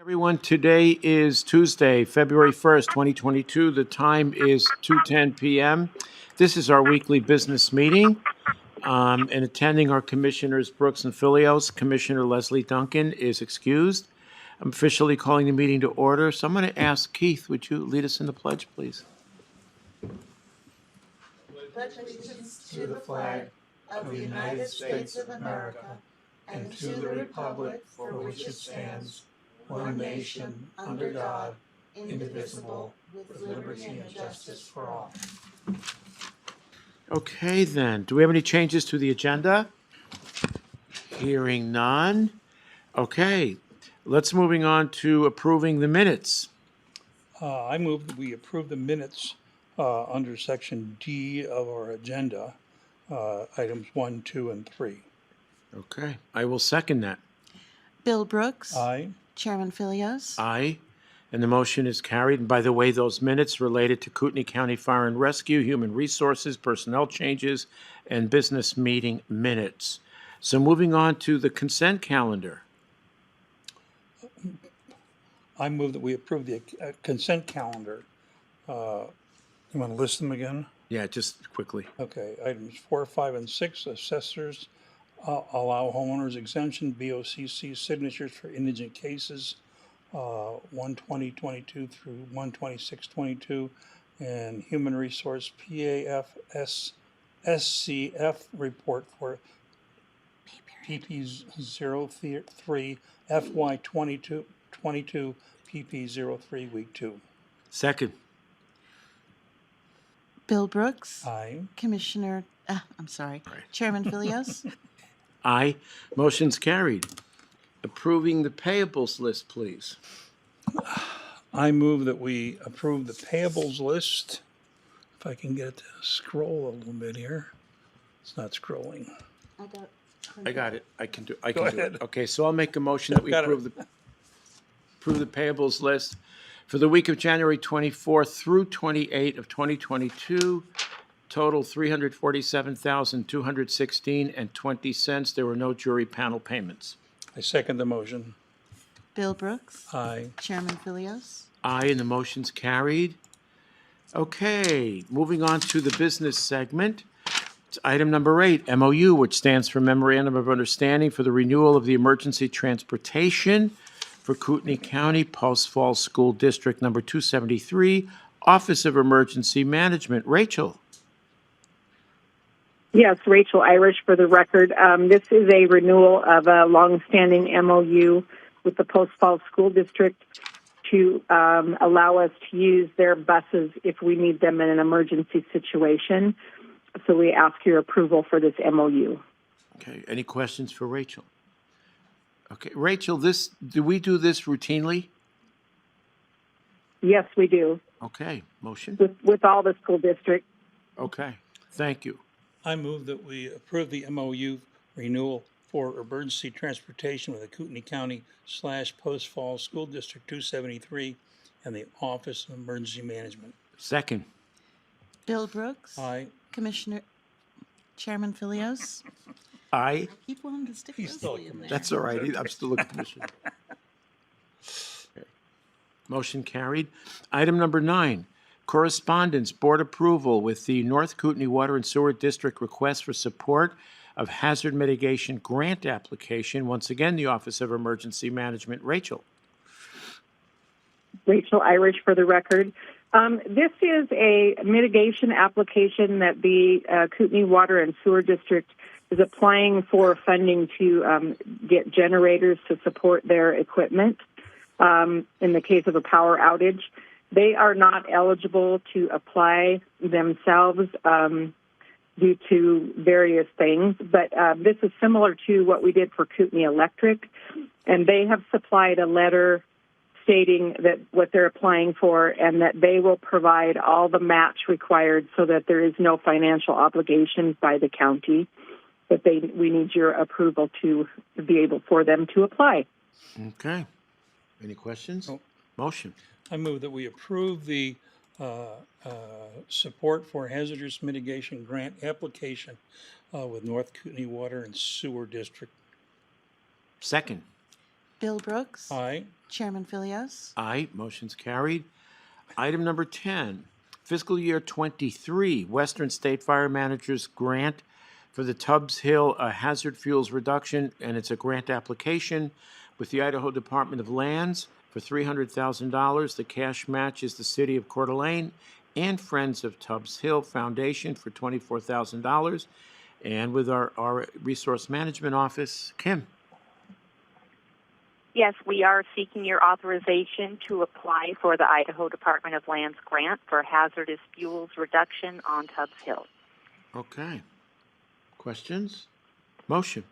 Everyone, today is Tuesday, February 1st, 2022. The time is 2:10 p.m. This is our weekly business meeting. And attending are Commissioners Brooks and Filios. Commissioner Leslie Duncan is excused. I'm officially calling the meeting to order. So I'm going to ask Keith, would you lead us in the pledge, please? Pledge allegiance to the flag of the United States of America and to the republic for which it stands, one nation, under God, indivisible, with liberty and justice for all. Okay, then. Do we have any changes to the agenda? Hearing none. Okay, let's moving on to approving the minutes. I move that we approve the minutes under section D of our agenda, items 1, 2, and 3. Okay, I will second that. Bill Brooks. Aye. Chairman Filios. Aye. And the motion is carried. And by the way, those minutes related to Kootenai County Fire and Rescue, Human Resources, personnel changes, and business meeting minutes. So moving on to the consent calendar. I move that we approve the consent calendar. You want to list them again? Yeah, just quickly. Okay, items 4, 5, and 6, assessors allow homeowners exemption, BOCC signatures for indigent cases, 1/20/22 through 1/26/22, and human resource SCF report for PP03 FY22 PP03 week 2. Second. Bill Brooks. Aye. Chairman Filios. Aye. Motion's carried. Approving the payables list, please. I move that we approve the payables list. If I can get it to scroll a little bit here. It's not scrolling. I got it. I can do Go it. ahead. Okay, so I'll make a motion that we Got it. approve the payables list for the week of January 24th through 28th of 2022. Total $347,216.20. There were no jury panel payments. I second the motion. Bill Brooks. Aye. Chairman Filios. Aye, and the motion's carried. Okay, moving on to the business segment. It's item number 8, MOU, which stands for Memorandum of Understanding for the renewal of the emergency transportation for Kootenai County Post Falls School District number 273, Office of Emergency Management. Rachel. Yes, Rachel Irish for the record. This is a renewal of a longstanding MOU with the Post Falls School District to allow us to use their buses if we need them in an emergency situation. So we ask your approval for this MOU. Okay, any questions for Rachel? Okay, Rachel, do we do this routinely? Yes, we do. Okay, motion? With all the school districts. Okay, thank you. I move that we approve the MOU renewal for emergency transportation with the Kootenai County / Post Falls School District 273 and the Office of Emergency Management. Second. Bill Brooks. Aye. Chairman Filios. Aye. Keep wanting to stick He's still Leslie in there. That's all right. I'm still a commissioner. Okay. Motion carried. Item number 9, correspondence, board approval with the North Kootenai Water and Sewer District request for support of hazard mitigation grant application. Once again, the Office of Emergency Management. Rachel. Rachel Irish for the record. This is a mitigation application that the Kootenai Water and Sewer District is applying for funding to get generators to support their equipment in the case of a power outage. They are not eligible to apply themselves due to various things, but this is similar to what we did for Kootenai Electric, and they have supplied a letter stating that what they're applying for and that they will provide all the match required so that there is no financial obligation by the county. But we need your approval to be able for them to apply. Okay. Any questions? No. Motion. I move that we approve the support for hazardous mitigation grant application with North Kootenai Water and Sewer District. Second. Bill Brooks. Aye. Chairman Philios. Aye, motion's carried. Item number 10, fiscal year 23, Western State Fire Managers Grant for the Tubbs Hill Hazard Fuels Reduction, and it's a grant application with the Idaho Department of Lands for $300,000. The cash match is the City of Coeur d'Alene and Friends of Tubbs Hill Foundation for $24,000. And with our Resource Management Office, Kim. Yes, we are seeking your authorization to apply for the Idaho Department of Lands grant for hazardous fuels reduction on Tubbs Hill. Okay. Questions? Motion.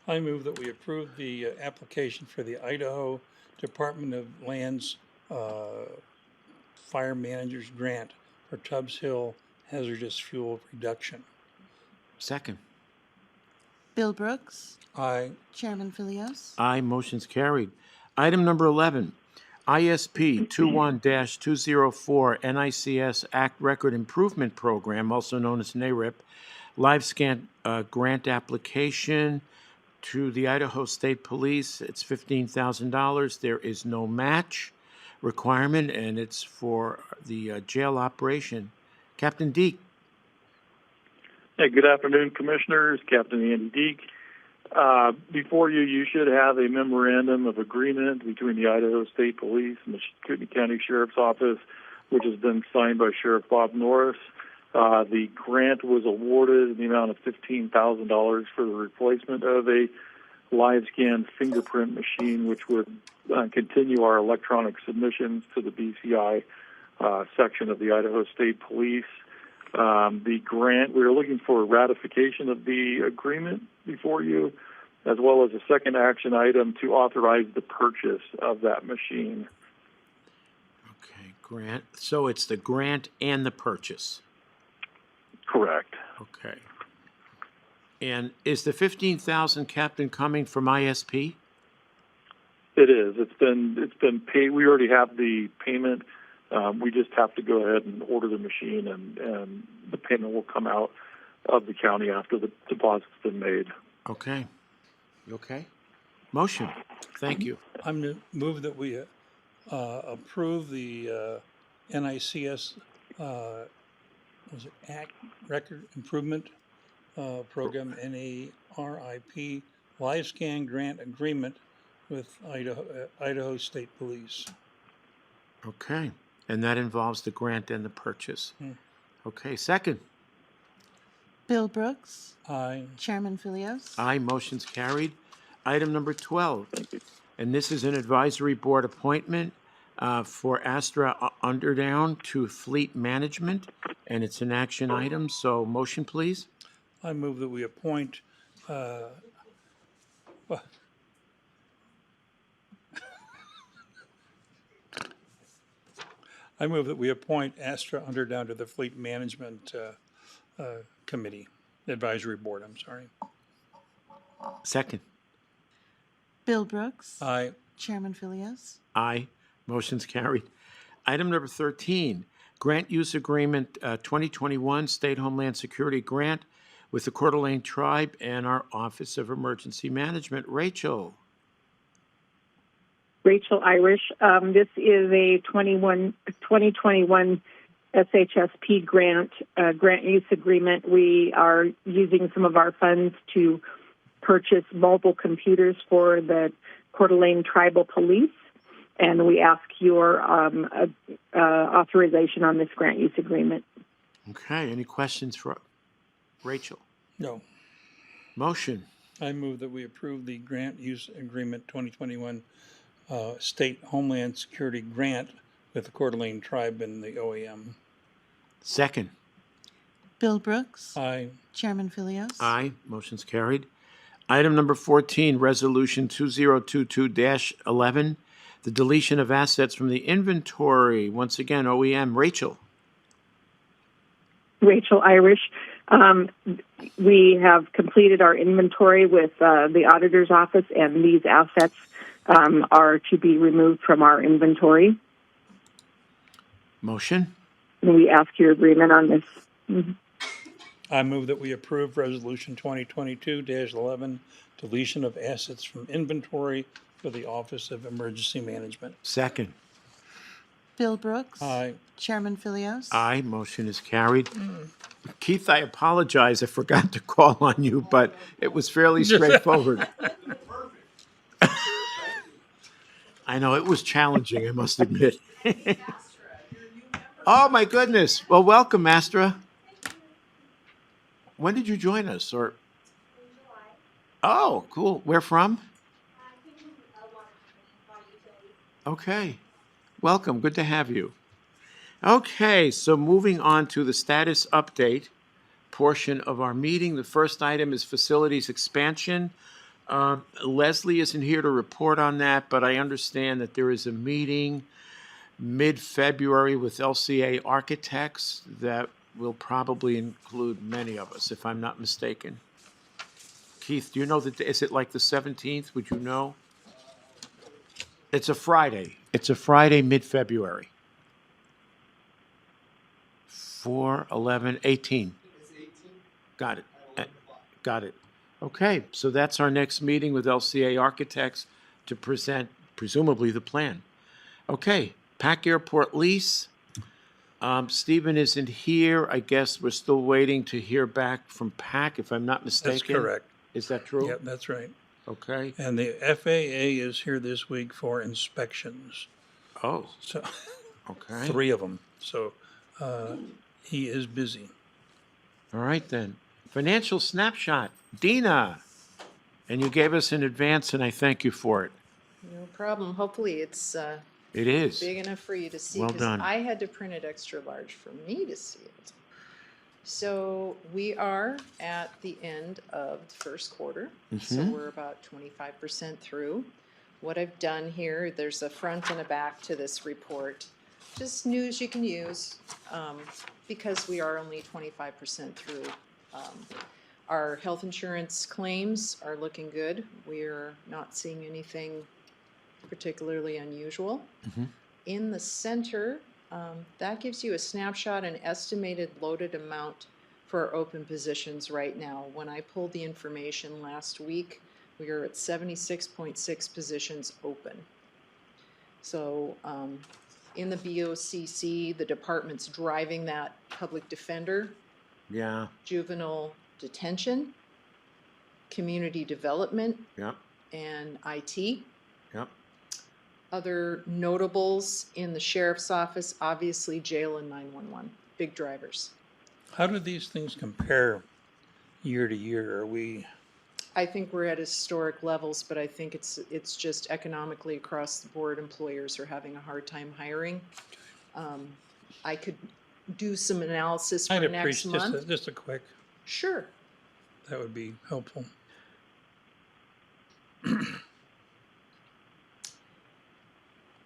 I move that we approve the application for the Idaho Department of Lands Fire Managers Grant for Tubbs Hill hazardous fuel reduction. Second. Bill Brooks. Aye. Chairman Philios. Aye, motion's carried. Item number 11, ISP 21-204 NICS Act Record Improvement Program, also known as NARIP, live scan grant application to the Idaho State Police. It's $15,000. There is no match requirement, and it's for the jail operation. Captain Deek. Hey, good afternoon, Commissioners. Captain Andy Deek. Before you should have a memorandum of agreement between the Idaho State Police and the Kootenai County Sheriff's Office, which has been signed by Sheriff Bob Norris. The grant was awarded in the amount of $15,000 for the replacement of a live scan fingerprint machine, which would continue our electronic submissions to the BCI section of the Idaho State Police. The grant, we are looking for ratification of the agreement before you, as well as a second action item to authorize the purchase of that machine. Okay, grant. So it's the grant and the purchase. Correct. Okay. And is the $15,000, Captain, coming from ISP? It is. It's been paid. We already have the payment. We just have to go ahead and order the machine, and the payment will come out of the county after the deposit's been made. Okay. You okay? Motion. Thank you. I'm to move that we approve the NICS was it Act Record Improvement Program, NARIP, live scan grant agreement with Idaho State Police. Okay. And that involves the grant and the purchase. Okay, second. Bill Brooks. Aye. Chairman Philios. Aye, motion's carried. Item number 12, and this is an advisory board appointment for Astra Underdown to Fleet Management, and it's an action item, so motion, please. I move that we appoint I move that we appoint Astra Underdown to the Fleet Management Committee, Advisory Board, I'm sorry. Second. Bill Brooks. Aye. Chairman Philios. Aye, motion's carried. Item number 13, Grant Use Agreement 2021 State Homeland Security Grant with the Coeur d'Alene Tribe and our Office of Emergency Management. Rachel. Rachel Irish. This is a 2021 SHSP grant use agreement. We are using some of our funds to purchase mobile computers for the Coeur d'Alene Tribal Police, and we ask your authorization on this grant use agreement. Okay, any questions for Rachel? No. Motion. I move that we approve the Grant Use Agreement 2021 State Homeland Security Grant with the Coeur d'Alene Tribe and the OAM. Second. Bill Brooks. Aye. Chairman Philios. Aye, motion's carried. Item number 14, Resolution 2022-11, the deletion of assets from the inventory. Once again, OEM. Rachel. Rachel Irish. We have completed our inventory with the auditor's office, and these assets are to be removed from our inventory. Motion. And we ask your agreement on this. I move that we approve Resolution 2022-11, deletion of assets from inventory for the Office of Emergency Management. Second. Bill Brooks. Aye. Chairman Philios. Aye, motion is carried. Keith, I apologize, I forgot to call on you, but it was fairly straightforward. I know, it was challenging, I must admit. Oh, my goodness. Well, welcome, Astra. When did you join us, or? Oh, cool. Where from? Okay. Welcome. Good to have you. Okay, so moving on to the status update portion of our meeting. The first item is facilities expansion. Leslie isn't here to report on that, but I understand that there is a meeting mid-February with LCA Architects that will probably include many of us, if I'm not mistaken. Keith, do you know that, is it like the 17th? Would you know? It's a Friday. It's a Friday, mid-February. 4, 11, 18. Got it. Got it. Okay, so that's our next meeting with LCA Architects to present, presumably, the plan. Okay, Pack Airport lease. Stephen isn't here. I guess we're still waiting to hear back from Pack, if I'm not mistaken. That's correct. Is that true? Yep, that's right. Okay. And the FAA is here this week for inspections. Oh, So okay. 3 of them. So he is busy. All right, then. Financial snapshot. Dina. And you gave us in advance, and I thank you for it. No problem. Hopefully it's It is. big enough for you to see. Well 'Cause done. I had to print it extra large for me to see it. So we are at the end of the first quarter. So Mhm. we're about 25% through. What I've done here, there's a front and a back to this report. Just news you can use because we are only 25% through. Our health insurance claims are looking good. We're not seeing anything particularly unusual. Mhm. In the center, that gives you a snapshot and estimated loaded amount for our open positions right now. When I pulled the information last week, we are at 76.6 positions open. So in the BOCC, the department's driving that public defender, Yeah. juvenile detention, community development, Yep. and IT. Yep. Other notables in the sheriff's office, obviously jail and 911, big drivers. How do these things compare year to year? Are we, I think we're at historic levels, but I think it's just economically across the board, employers are having a hard time hiring. I could do some analysis for I'd next appreciate month. just a quick, Sure. that would be helpful.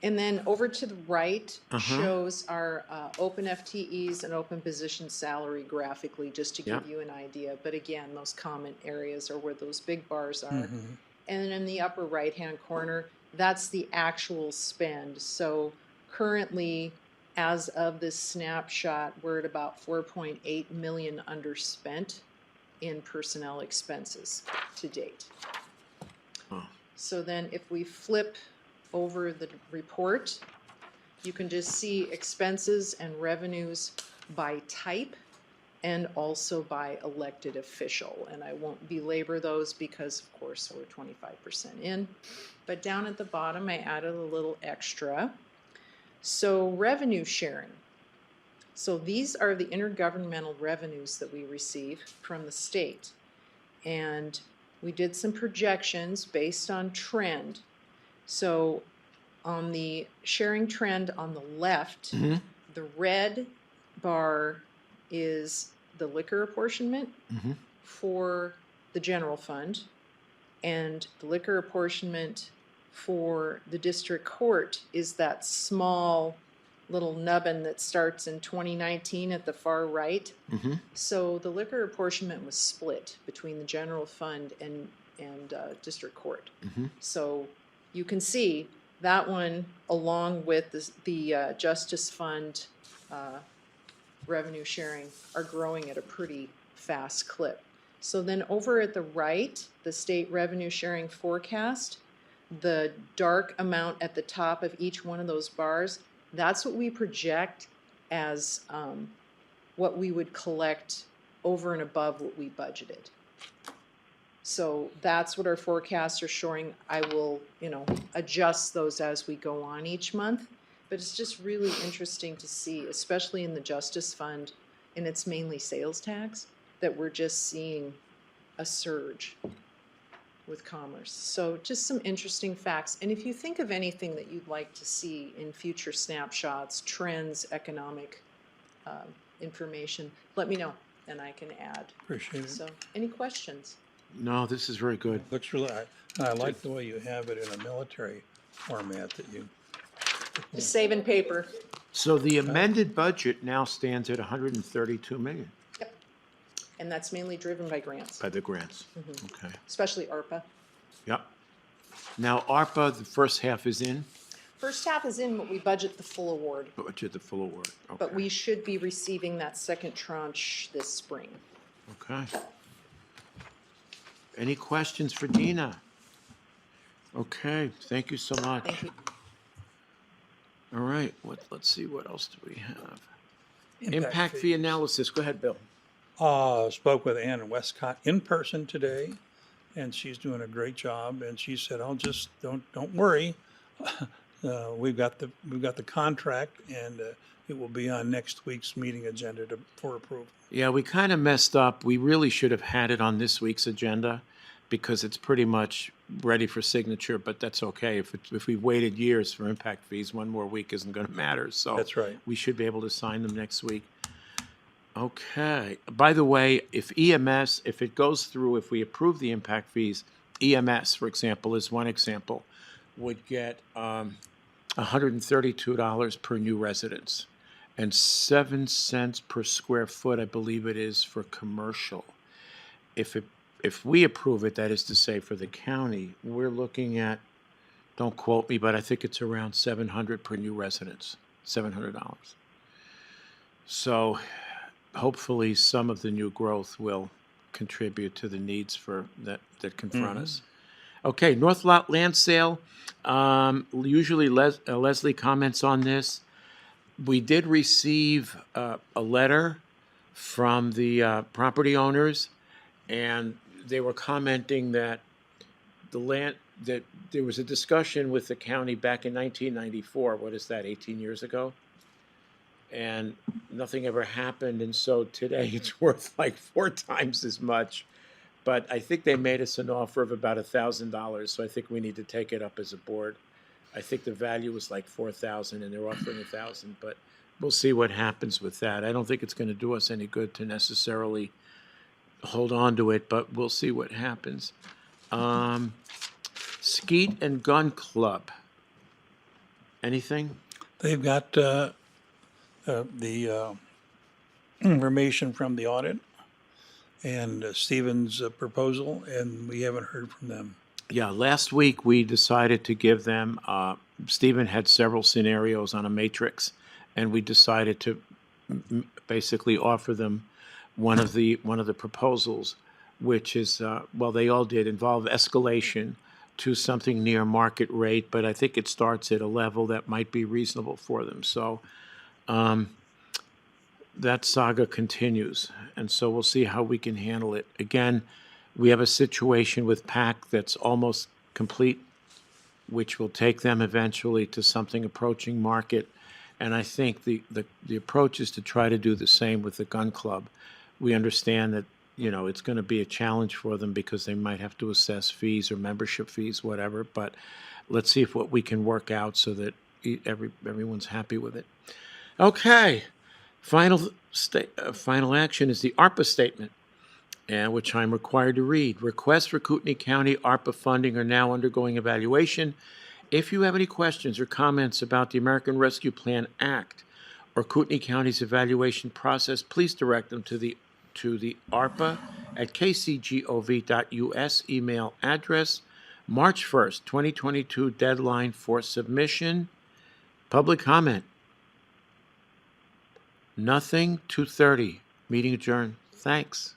And then over to the right Uh-huh. shows our open FTEs and open position salary graphically, just to give Yeah. you an idea. But again, those comment areas are where those big bars are. Mhm. And then in the upper right-hand corner, that's the actual spend. So currently, as of this snapshot, we're at about 4.8 million underspent in personnel expenses to date. Oh. So then if we flip over the report, you can just see expenses and revenues by type and also by elected official. And I won't belabor those because, of course, we're 25% in. But down at the bottom, I added a little extra. So revenue sharing. So these are the intergovernmental revenues that we receive from the state. And we did some projections based on trend. So on the sharing trend on the left, Mhm. the red bar is the liquor apportionment Mhm. for the general fund, and the liquor apportionment for the district court is that small little nubbin that starts in 2019 at the far right. Mhm. So the liquor apportionment was split between the general fund and district court. Mhm. So you can see that one, along with the justice fund revenue sharing, are growing at a pretty fast clip. So then over at the right, the state revenue sharing forecast, the dark amount at the top of each one of those bars, that's what we project as what we would collect over and above what we budgeted. So that's what our forecasts are showing. I will, adjust those as we go on each month. But it's just really interesting to see, especially in the Justice Fund, and it's mainly sales tax, that we're just seeing a surge with commerce. So just some interesting facts. And if you think of anything that you'd like to see in future snapshots, trends, economic information, let me know and I can add. Appreciate it. So any questions? No, this is very good. Looks really, I like the way you have it in a military format that you, Just saving paper. So the amended budget now stands at 132 million Yep. And that's mainly driven by grants, by the grants. Okay. especially ARPA. Yep. Now, ARPA, the first half is in, First half is in, but we budget the full award. budget the full award. Okay. But we should be receiving that second tranche this spring. Okay. Any questions for Dina? Okay, thank you so much. Thank you. All right, let's see, what else do we have? Impact fee analysis. Go ahead, Bill. Spoke with Ann Westcott in person today, and she's doing a great job. And she said, "I'll just don't worry. We've got the contract, and it will be on next week's meeting agenda for approval." Yeah, we kind of messed up. We really should have had it on this week's agenda because it's pretty much ready for signature, but that's okay. If we waited years for impact fees, one more week isn't going to matter. So That's right. we should be able to sign them next week. Okay. By the way, if it goes through, if we approve the impact fees, EMS, for example, is one example, would get $132 per new residence and 7 cents per square foot, I believe it is, for commercial. If we approve it, that is to say for the county, we're looking at, don't quote me, but I think it's around $700 per new residence, $700. So hopefully some of the new growth will contribute to the needs that confront us. Okay, North Lot land sale. Usually Leslie comments on this. We did receive a letter from the property owners, and they were commenting that that there was a discussion with the county back in 1994. What is that, 18 years ago? And nothing ever happened, and so today it's worth like 4 times as much. But I think they made us an offer of about $1,000, so I think we need to take it up as a board. I think the value was like $4,000, and they're offering $1,000, but we'll see what happens with that. I don't think it's going to do us any good to necessarily hold on to it, but we'll see what happens. Skeet and Gun Club. Anything? They've got the information from the audit and Stephen's proposal, and we haven't heard from them. Yeah, last week we decided to give them, Stephen had several scenarios on a matrix, and we decided to basically offer them one of the proposals, which is, they all did involve escalation to something near market rate, but I think it starts at a level that might be reasonable for them. So that saga continues, and so we'll see how we can handle it. Again, we have a situation with PAC that's almost complete, which will take them eventually to something approaching market. And I think the approach is to try to do the same with the gun club. We understand that, it's going to be a challenge for them because they might have to assess fees or membership fees, whatever. But let's see what we can work out so that everyone's happy with it. Okay. Final action is the Arpa Statement, which I'm required to read. Requests for Kootenai County ARPA funding are now undergoing evaluation. If you have any questions or comments about the American Rescue Plan Act or Kootenai County's evaluation process, please direct them to the arpa@kcgov.us email address. March 1st, 2022 deadline for submission. Public comment. Nothing. 2:30. Meeting adjourned. Thanks.